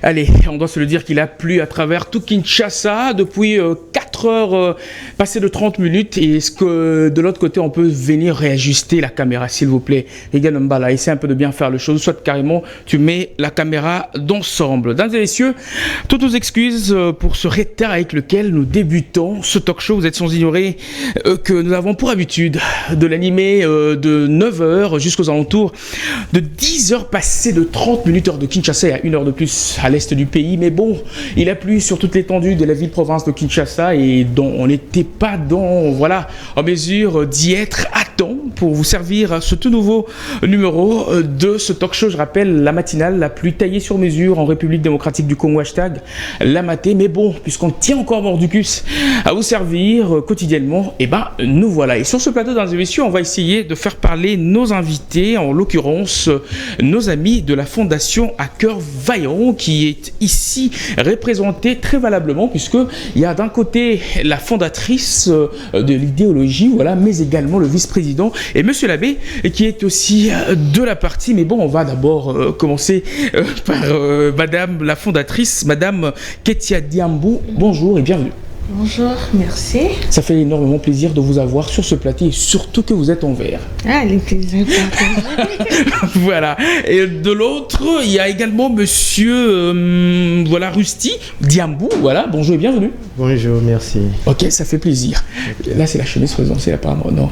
Allez, on doit se le dire qu'il a plu à travers tout Kinshasa depuis 4 heures passées de 30 minutes. Et est-ce que de l'autre côté, on peut venir réajuster la caméra, s'il vous plaît? Regarde Mbala, essaie un peu de bien faire le chose. Soit carrément, tu mets la caméra d'ensemble. Mesdames et messieurs, toutes nos excuses pour ce retard avec lequel nous débutons ce talk show. Vous êtes sans ignorer que nous avons pour habitude de l'animer de 9h jusqu'aux alentours de 10 heures passées de 30 minutes heure de Kinshasa et à 1 heure de plus à l'est du pays. Mais bon, il a plu sur toute l'étendue de la ville-province de Kinshasa et dont on n'était pas en mesure d'y être à temps pour vous servir ce tout nouveau numéro de ce talk show. Je rappelle, la matinale la plus taillée sur mesure en République démocratique du Congo, hashtag la maté. Mais bon, puisqu'on tient encore mordicus à vous servir quotidiennement, et nous voilà. Et sur ce plateau, dans les émissions, on va essayer de faire parler nos invités, en l'occurrence nos amis de la Fondation à cœur vaillant, qui est ici représentée très valablement, puisqu'il y a d'un côté la fondatrice de l'idéologie, mais également le vice-président et Monsieur l'abbé, qui est aussi de la partie. Mais bon, on va d'abord commencer par Madame la fondatrice, Madame Ketia Diambou. Bonjour et bienvenue. Bonjour, merci. Ça fait énormément plaisir de vous avoir sur ce plateau et surtout que vous êtes en vert. Ah, les plaisirs partagés. Voilà. Et de l'autre, il y a également Monsieur Rusty Diambou. Voilà, bonjour et bienvenue. Bonjour, merci. Ok, ça fait plaisir. Okay. Là, c'est la chemise présidentielle apparemment, non?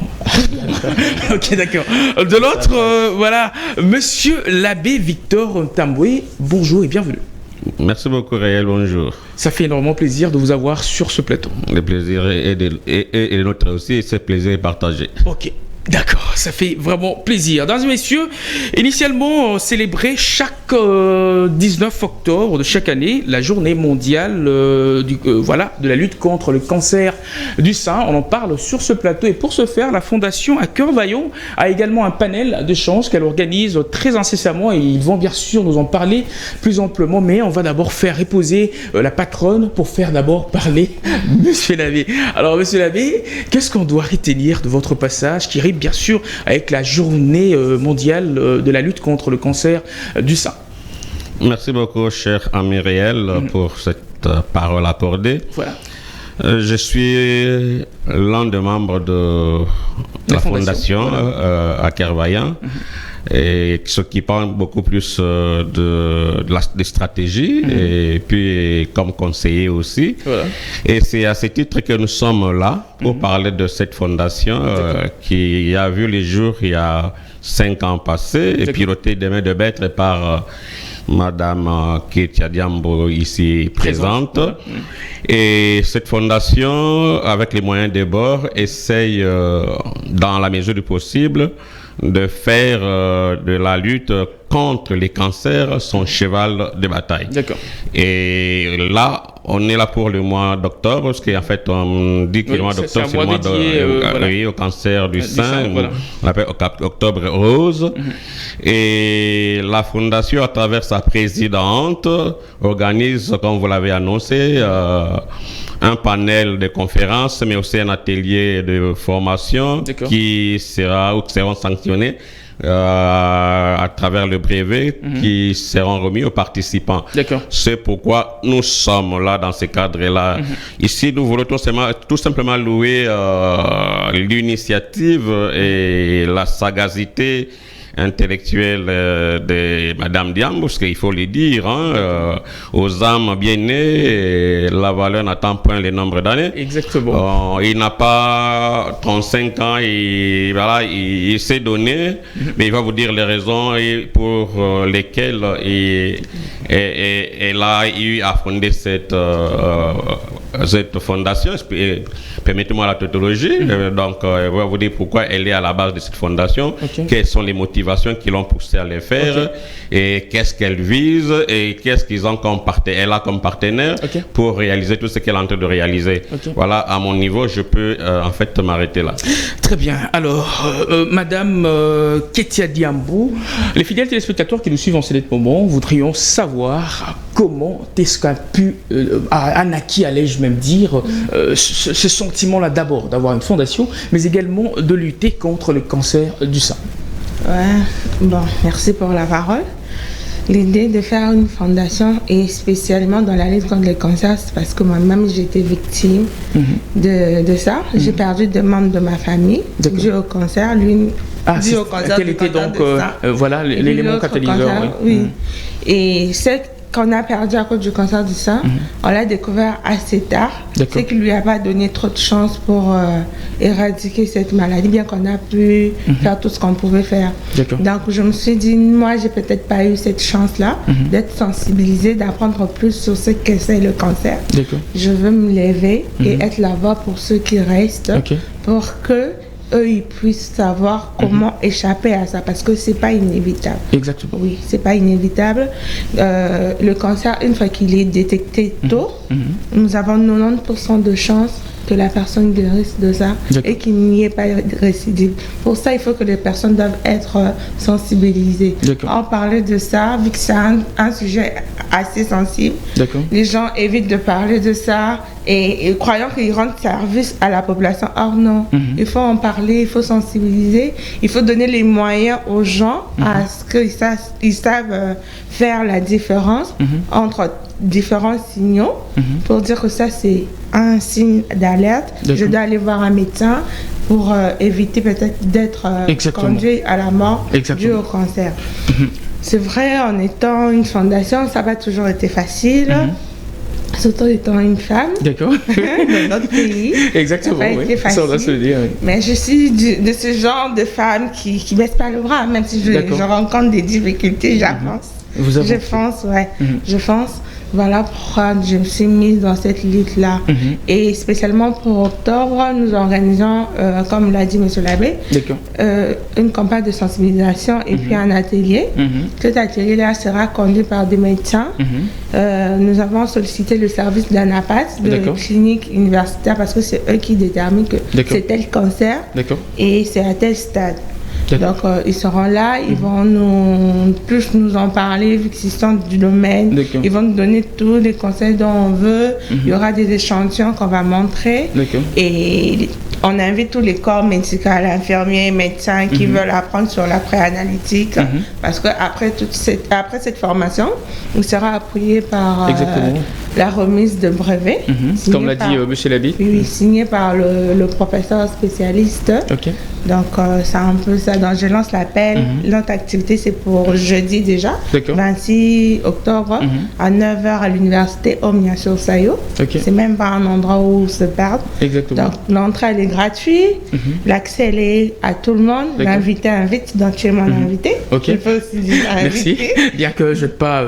Ok, d'accord. De l'autre, Monsieur l'abbé Victor Tamboué. Bonjour et bienvenue. Merci beaucoup, Réel. Bonjour. Ça fait énormément plaisir de vous avoir sur ce plateau. Le plaisir est de notre aussi, et ce plaisir est partagé. Ok. D'accord, ça fait vraiment plaisir. Mesdames et messieurs, initialement célébrer chaque 19 octobre de chaque année la journée mondiale de la lutte contre le cancer du sein. On en parle sur ce plateau et pour ce faire, la Fondation à cœur vaillant a également un panel d'échanges qu'elle organise très incessamment et ils vont bien sûr nous en parler plus amplement. Mais on va d'abord faire reposer la patronne pour faire d'abord parler Monsieur l'abbé. Alors Monsieur l'abbé, qu'est-ce qu'on doit retenir de votre passage qui bien sûr avec la journée mondiale de la lutte contre le cancer du sein? Merci beaucoup, cher ami Réel, pour cette parole accordée. Voilà. Je suis l'un des membres de la Fondation à cœur vaillant. Et s'occupant beaucoup plus des stratégies et puis comme conseiller aussi. Voilà. Et c'est à ce titre que nous sommes là pour parler de cette fondation qui a vu les jours il y a 5 ans passés et pilotée de main de maître par Madame Ketia Diambou ici présente. Voilà. Et cette fondation, avec les moyens de bord, essaye dans la mesure du possible de faire de la lutte contre les cancers son cheval de bataille. D'accord. Et là, on est là pour le mois d'octobre, parce qu'en fait, on dit que le mois d'octobre, c'est le mois dédié au cancer du sein. Voilà. On l'appelle Octobre Rose. Et la Fondation, à travers sa présidente, organise, comme vous l'avez annoncé, un panel de conférences, mais aussi un atelier de formation qui seront sanctionnés à travers le brevet qui seront remis aux participants. C'est pourquoi nous sommes là dans ce cadre-là. Ici, nous voulons tout simplement louer l'initiative et la sagacité intellectuelle de Madame Diambou, parce qu'il faut le dire, aux âmes bien nées, la valeur n'attend point le nombre d'années. Exactement. Il n'a pas 35 ans, il s'est donné, mais il va vous dire les raisons pour lesquelles elle a eu à fonder cette fondation. Permettez-moi la tautologie. Donc, elle va vous dire pourquoi elle est à la base de cette fondation, quelles sont les motivations qui l'ont poussé à le faire et qu'est-ce qu'elle vise et qu'est-ce qu'ils ont elle a comme partenaire pour réaliser tout ce qu'elle est en train de réaliser. Voilà, à mon niveau, je peux en fait m'arrêter là. Très bien. Alors, Madame Ketia Diambou, les fidèles téléspectateurs qui nous suivent en ce moment voudrions savoir comment est-ce qu'a pu, Anaki allais-je même dire, ce sentiment-là d'abord d'avoir une fondation, mais également de lutter contre le cancer du sein. Ouais, bon, merci pour la parole. L'idée de faire une fondation, et spécialement dans la lutte contre le cancer, c'est parce que moi-même j'ai été victime de ça. J'ai perdu 2 membres de ma famille dû au cancer. L'une dû au cancer quel était donc voilà l'élément catalyseur? Cancer, oui. Et c'est qu'on a perdu à cause du cancer du sein, on l'a découvert assez tard. C'est qu'il lui a pas donné trop de chance pour éradiquer cette maladie, bien qu'on a pu faire tout ce qu'on pouvait faire. Donc je me suis dit, moi j'ai peut-être pas eu cette chance-là d'être sensibilisée, d'apprendre plus sur ce que c'est le cancer. Je veux me lever et être la voix pour ceux qui restent, pour que eux, ils puissent savoir comment échapper à ça, parce que c'est pas inévitable. Exactement. Oui, c'est pas inévitable. Le cancer, une fois qu'il est détecté tôt, nous avons 90% de chances que la personne guérisse de ça et qu'il n'y ait pas de récidive. Pour ça, il faut que les personnes doivent être sensibilisées. En parler de ça, vu que c'est un sujet assez sensible, les gens évitent de parler de ça et croyant qu'ils rendent service à la population. Or non, il faut en parler, il faut sensibiliser, il faut donner les moyens aux gens à ce qu'ils savent faire la différence entre différents signaux pour dire que ça c'est un signe d'alerte, je dois aller voir un médecin pour éviter peut-être d'être conduit à la mort dû au cancer. C'est vrai, en étant une fondation, ça n'a pas toujours été facile. Surtout étant une femme dans notre pays. Exactement, ça n'a pas été facile. Ça, on doit se le dire, Mais je suis de ce genre de femme qui ne baisse pas le bras, même si je rencontre des difficultés, j'avance. Je fonce, je fonce. Voilà pourquoi je me suis mise dans cette lutte-là. Et spécialement pour octobre, nous organisons, comme l'a dit M. l'abbé, une campagne de sensibilisation et puis un atelier. Cet atelier-là sera conduit par des médecins. Nous avons sollicité le service d'ANAPAS, de clinique universitaire, parce que c'est eux qui déterminent que c'est tel cancer et c'est à tel stade. Donc ils seront là, ils vont nous en parler vu qu'ils sont du domaine. Ils vont nous donner tous les conseils dont on veut. Il y aura des échantillons qu'on va montrer. Et on invite tous les corps médicaux, infirmiers, médecins qui veulent apprendre sur la préanalytique. Parce qu'après cette formation, il sera appuyé par la remise de brevet. Comme l'a dit M. l'abbé. Oui, signé par le professeur spécialiste. Donc c'est un peu ça. Donc je lance l'appel. Notre activité c'est pour jeudi déjà, 26 octobre à 9h à l'université Omnia-sur-Sayo. C'est même pas un endroit où se perdre. Donc l'entrée elle est gratuite, l'accès elle est à tout le monde. L'invité invite, donc tu es mon invité. Je peux aussi dire merci. Bien que je ne pas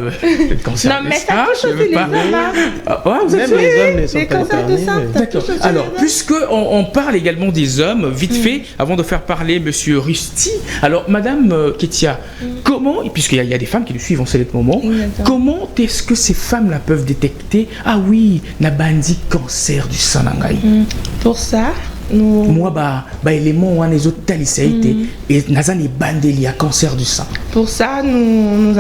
concerner. Non mais ça touche aussi les hommes. Vous êtes les hommes ne sont pas concernés. D'accord. Alors puisque on parle également des hommes, vite fait, avant de faire parler Monsieur Rusty. Alors, Madame Ketia, comment, puisqu'il y a des femmes qui le suivent en ce moment, comment est-ce que ces femmes-là peuvent détecter, ah oui, n'a bandi cancer du sang nangai? Pour ça, nous... Moi, élément les autres talisaïté et nazani bandeli à cancer du sang. Pour ça, nous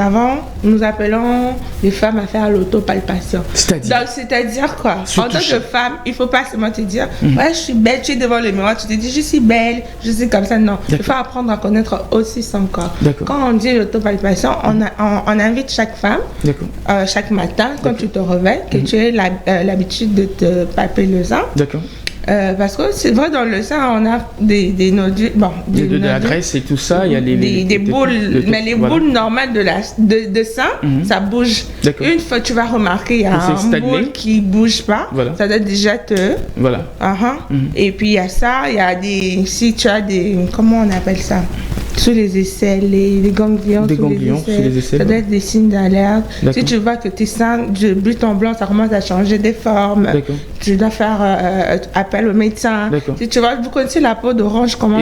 appelons les femmes à faire l'autopalpation. C'est-à-dire quoi? En tant que femme, il ne faut pas seulement te dire ouais, je suis belle, tu es devant le miroir, tu te dis je suis belle, je suis comme ça. Non, il faut apprendre à connaître aussi son corps. Quand on dit l'autopalpation, on invite chaque femme, chaque matin, quand tu te réveilles, que tu aies l'habitude de te palper le sang. Parce que c'est vrai, dans le sein, on a des nodules, de la graisse et tout ça, il y a des boules, mais les boules normales de sein, ça bouge. Une fois tu vas remarquer, il y a un boule qui ne bouge pas, ça doit déjà te... Et puis il y a ça, il y a si tu as des, comment on appelle ça? Sous les aisselles, les ganglions, sous les aisselles, ça doit être des signes d'alerte. Si tu vois que tes seins de but en blanc, ça commence à changer des formes, tu dois faire appel au médecin. Si tu vois, vous connaissez la peau d'orange, comment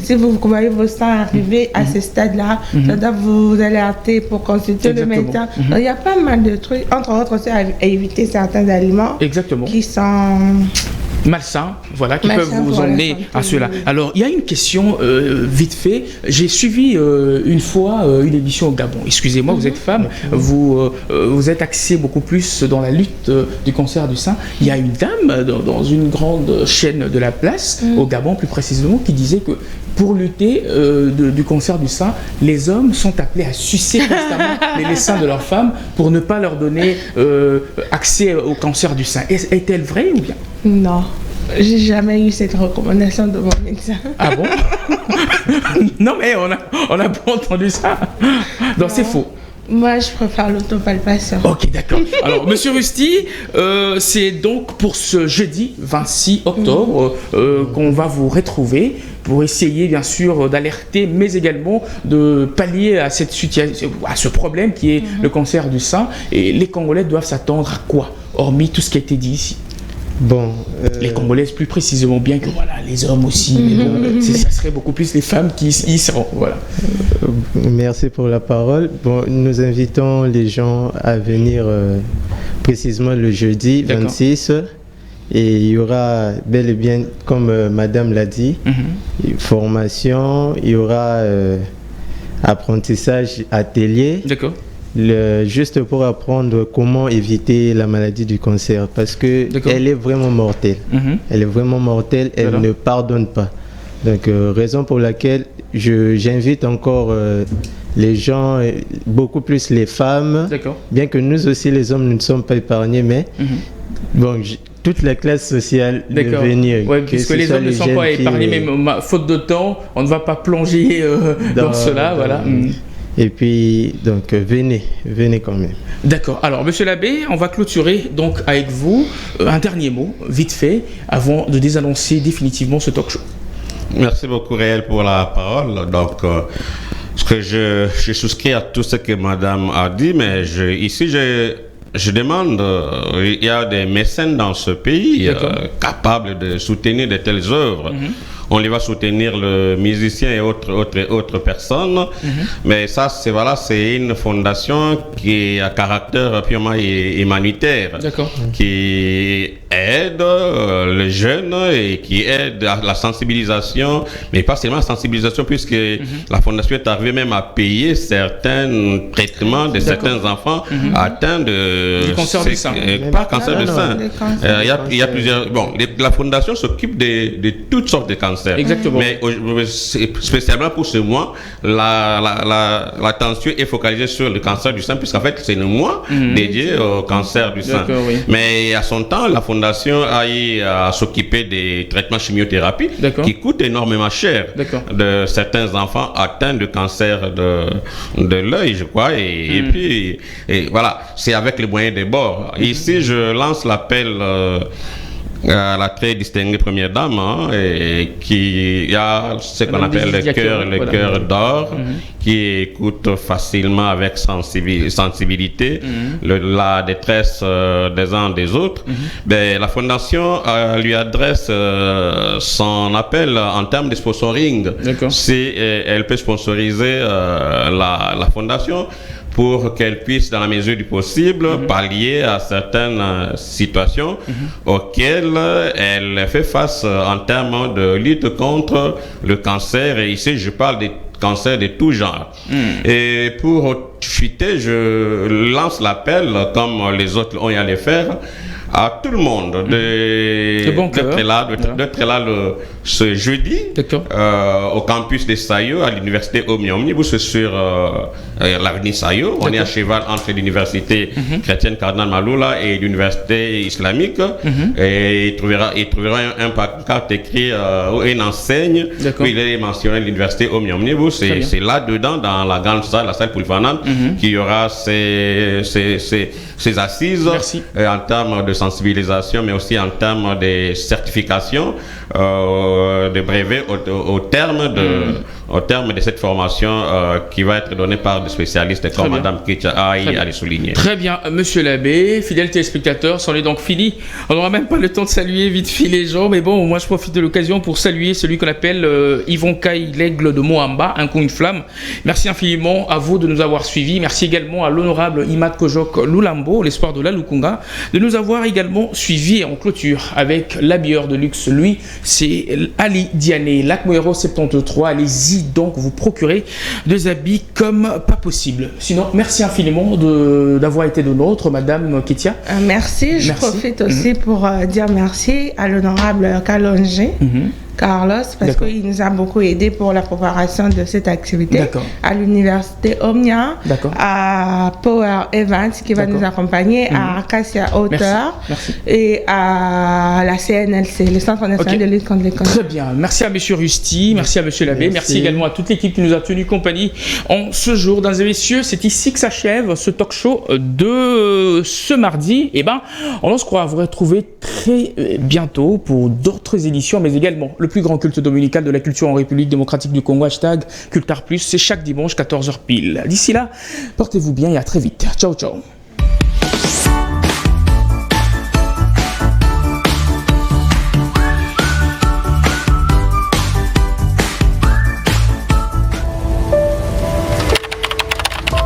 si vous voyez vos seins arriver à ce stade-là, ça doit vous alerter pour consulter le médecin. Donc, il y a pas mal de trucs, entre autres aussi à éviter certains aliments qui sont malsains, voilà, qui peuvent vous emmener à cela. Alors, il y a une question vite fait. J'ai suivi une fois une émission au Gabon. Excusez-moi, vous êtes femme, vous êtes axée beaucoup plus dans la lutte du cancer du sein. Il y a une dame dans une grande chaîne de la place, au Gabon plus précisément, qui disait que pour lutter du cancer du sein, les hommes sont appelés à sucer constamment les seins de leurs femmes pour ne pas leur donner accès au cancer du sein. Est-elle vraie ou bien? Non, j'ai jamais eu cette recommandation de mon médecin. Ah bon? Non mais on a pas entendu ça. Donc c'est faux. Moi, je préfère l'autopalpation. Ok, d'accord. Alors, Monsieur Rusty, c'est donc pour ce jeudi 26 octobre qu'on va vous retrouver pour essayer, bien sûr, d'alerter, mais également de pallier à cette situation, à ce problème qui est le cancer du sein. Et les Congolais doivent s'attendre à quoi, hormis tout ce qui a été dit ici? Bon, les Congolaises plus précisément, bien que voilà, les hommes aussi, mais bon, ça serait beaucoup plus les femmes qui y seront. Voilà. Merci pour la parole. Bon, nous invitons les gens à venir précisément le jeudi 26. Et il y aura bel et bien, comme Madame l'a dit, formation, il y aura apprentissage atelier. D'accord. Juste pour apprendre comment éviter la maladie du cancer, parce que elle est vraiment mortelle. Elle est vraiment mortelle, elle ne pardonne pas. Donc, raison pour laquelle j'invite encore les gens, beaucoup plus les femmes, bien que nous aussi les hommes nous ne sommes pas épargnés, mais bon, toute la classe sociale de venir. Oui, puisque les hommes ne sont pas épargnés, mais faute de temps, on ne va pas plonger dans cela. Voilà. Et puis, donc, venez quand même. D'accord. Alors, Monsieur l'abbé, on va clôturer donc avec vous un dernier mot, vite fait, avant de désannoncer définitivement ce talk show. Merci beaucoup, Réel, pour la parole. Donc, parce que je souscris à tout ce que Madame a dit, mais ici, je demande, il y a des mécènes dans ce pays capables de soutenir de telles œuvres. On les va soutenir le musicien et autres personnes. Mais ça, c'est une fondation qui est à caractère purement humanitaire, qui aide les jeunes et qui aide à la sensibilisation, mais pas seulement la sensibilisation, puisque la fondation est arrivée même à payer certains traitements de certains enfants atteints du cancer du sein. Pas cancer du sein. Il y a plusieurs. Bon, la fondation s'occupe de toutes sortes de cancers. Exactement. Mais spécialement pour ce mois, l'attention est focalisée sur le cancer du sein, puisqu'en fait, c'est le mois dédié au cancer du sein. Mais à son temps, la fondation a eu à s'occuper des traitements chimiothérapie qui coûtent énormément cher de certains enfants atteints de cancer de l'œil, je crois. Et puis, voilà, c'est avec les moyens des bords. Ici, je lance l'appel à la très distinguée première dame, qui a ce qu'on appelle le cœur d'or, qui écoute facilement avec sensibilité la détresse des uns des autres. Ben, la fondation lui adresse son appel en termes de sponsoring. Si elle peut sponsoriser la fondation, pour qu'elle puisse, dans la mesure du possible, pallier à certaines situations auxquelles elle fait face en termes de lutte contre le cancer. Et ici, je parle des cancers de tout genre. Et pour chuter, je lance l'appel, comme les autres ont eu à le faire, à tout le monde d'être là ce jeudi au campus de Sayo, à l'université Omni-Omnibus sur l'avenue Sayo. On est à cheval entre l'université chrétienne Cardinal Maloula et l'université islamique. Et il trouvera un pancarte écrit ou une enseigne où il est mentionné l'université Omni-Omnibus. Et c'est là-dedans, dans la grande salle, la salle polyvalente, qu'il y aura ces assises en termes de sensibilisation, mais aussi en termes de certification de brevet au terme de cette formation qui va être donnée par des spécialistes comme Mme Ketia a le souligner. Très bien, monsieur l'abbé, fidèles téléspectateurs, c'en est donc fini. On n'aura même pas le temps de saluer vite fait les gens, mais bon, moi je profite de l'occasion pour saluer celui qu'on appelle Yvon Kai, l'aigle de Moamba, un coup une flamme. Merci infiniment à vous de nous avoir suivis. Merci également à l'honorable Imad Kojok Lulambo, l'espoir de la Lukunga, de nous avoir également suivis en clôture avec l'habilleur de luxe. Lui, c'est Ali Diané, Lac Moero 73. Allez-y donc vous procurer des habits comme pas possible. Sinon, merci infiniment d'avoir été de nôtre, Madame Ketia. Merci. Je profite aussi pour dire merci à l'honorable Kalonji. Carlos, parce qu'il nous a beaucoup aidé pour la préparation de cette activité. À l'université Omnia, à Power Evans qui va nous accompagner, à Acacia Auteur et à la CNLC, le Centre national de lutte contre les cancers. Très bien. Merci à M. Rusty, merci à M. L'abbé, merci également à toute l'équipe qui nous a tenu compagnie en ce jour. Mesdames et messieurs, c'est ici que s'achève ce talk show de ce mardi. Et on se croit vous retrouver très bientôt pour d'autres éditions, mais également le plus grand culte dominical de la culture en République démocratique du Congo, #Cultar Plus, c'est chaque dimanche 14h pile. D'ici là, portez-vous bien et à très vite. Ciao, ciao.